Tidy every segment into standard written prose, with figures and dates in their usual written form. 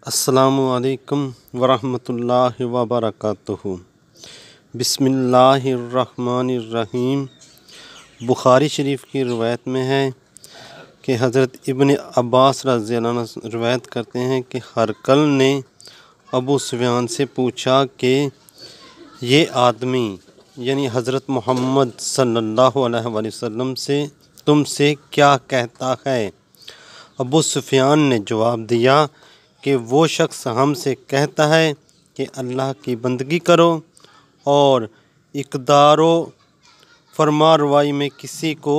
السلام علیکم ورحمۃ اللہ وبرکاتہ۔ بسم اللہ الرحمن الرحیم۔ بخاری شریف کی روایت میں ہے کہ حضرت ابن عباس رضی اللہ عنہ روایت کرتے ہیں کہ ہرقل نے ابو سفیان سے پوچھا کہ یہ آدمی یعنی حضرت محمد صلی اللہ علیہ وآلہ وسلم سے تم سے کیا کہتا ہے؟ ابو سفیان نے جواب دیا کہ وہ شخص ہم سے کہتا ہے کہ اللہ کی بندگی کرو اور اقدار و فرمانروائی میں کسی کو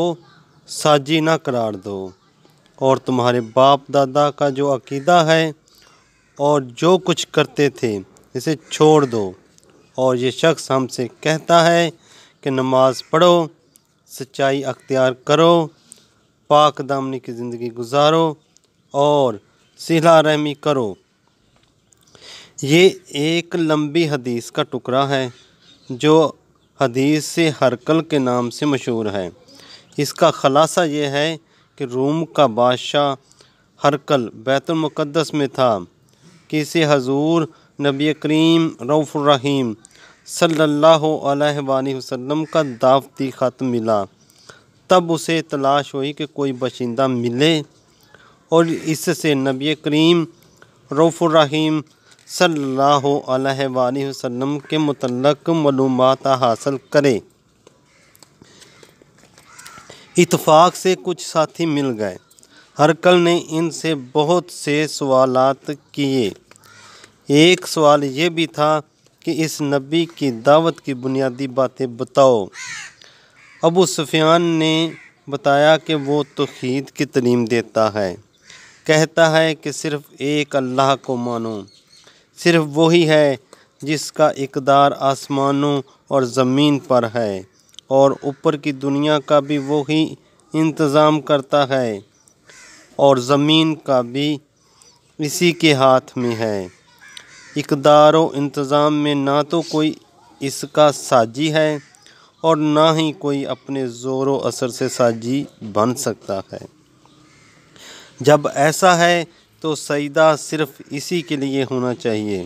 ساجی نہ قرار دو، اور تمہارے باپ دادا کا جو عقیدہ ہے اور جو کچھ کرتے تھے اسے چھوڑ دو۔ اور یہ شخص ہم سے کہتا ہے کہ نماز پڑھو، سچائی اختیار کرو، پاک دامنی کی زندگی گزارو اور صلہ رحمی کرو۔ یہ ایک لمبی حدیث کا ٹکڑا ہے جو حدیث سے ہرقل کے نام سے مشہور ہے۔ اس کا خلاصہ یہ ہے کہ روم کا بادشاہ ہرقل بیت المقدس میں تھا کہ اسے حضور نبی کریم رؤوف الرحیم صلی اللہ علیہ وآلہ وسلم کا دعوتی خط ملا۔ تب اسے تلاش ہوئی کہ کوئی باشندہ ملے اور اس سے نبی کریم رؤوف الرحیم صلی اللہ علیہ وآلہ وسلم کے متعلق معلومات حاصل کرے۔ اتفاق سے کچھ ساتھی مل گئے۔ ہرقل نے ان سے بہت سے سوالات کیے۔ ایک سوال یہ بھی تھا کہ اس نبی کی دعوت کی بنیادی باتیں بتاؤ۔ ابو سفیان نے بتایا کہ وہ توحید کی تعلیم دیتا ہے، کہتا ہے کہ صرف ایک اللہ کو مانو، صرف وہی ہے جس کا اقتدار آسمانوں اور زمین پر ہے، اور اوپر کی دنیا کا بھی وہی انتظام کرتا ہے اور زمین کا بھی اسی کے ہاتھ میں ہے۔ اقتدار و انتظام میں نہ تو کوئی اس کا ساجی ہے اور نہ ہی کوئی اپنے زور و اثر سے ساجی بن سکتا ہے۔ جب ایسا ہے تو سجدہ صرف اسی کے لیے ہونا چاہیے،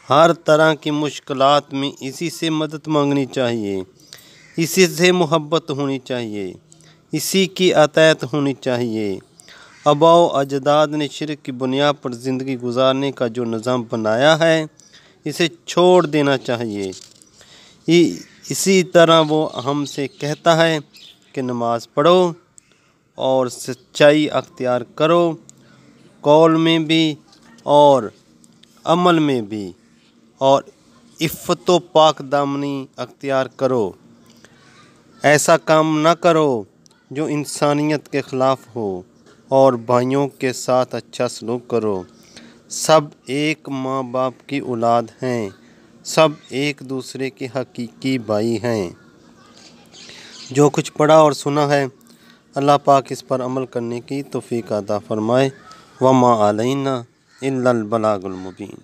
ہر طرح کی مشکلات میں اسی سے مدد مانگنی چاہیے، اسی سے محبت ہونی چاہیے، اسی کی اطاعت ہونی چاہیے۔ آباء و اجداد نے شرک کی بنیاد پر زندگی گزارنے کا جو نظام بنایا ہے اسے چھوڑ دینا چاہیے۔ اسی طرح وہ ہم سے کہتا ہے کہ نماز پڑھو اور سچائی اختیار کرو، قول میں بھی اور عمل میں بھی، اور عفت و پاک دامنی اختیار کرو۔ ایسا کام نہ کرو جو انسانیت کے خلاف ہو، اور بھائیوں کے ساتھ اچھا سلوک کرو۔ سب ایک ماں باپ کی اولاد ہیں، سب ایک دوسرے کے حقیقی بھائی ہیں۔ جو کچھ پڑھا اور سنا ہے اللہ پاک اس پر عمل کرنے کی توفیق عطا فرمائے۔ وما علینا الا البلاغ المبین۔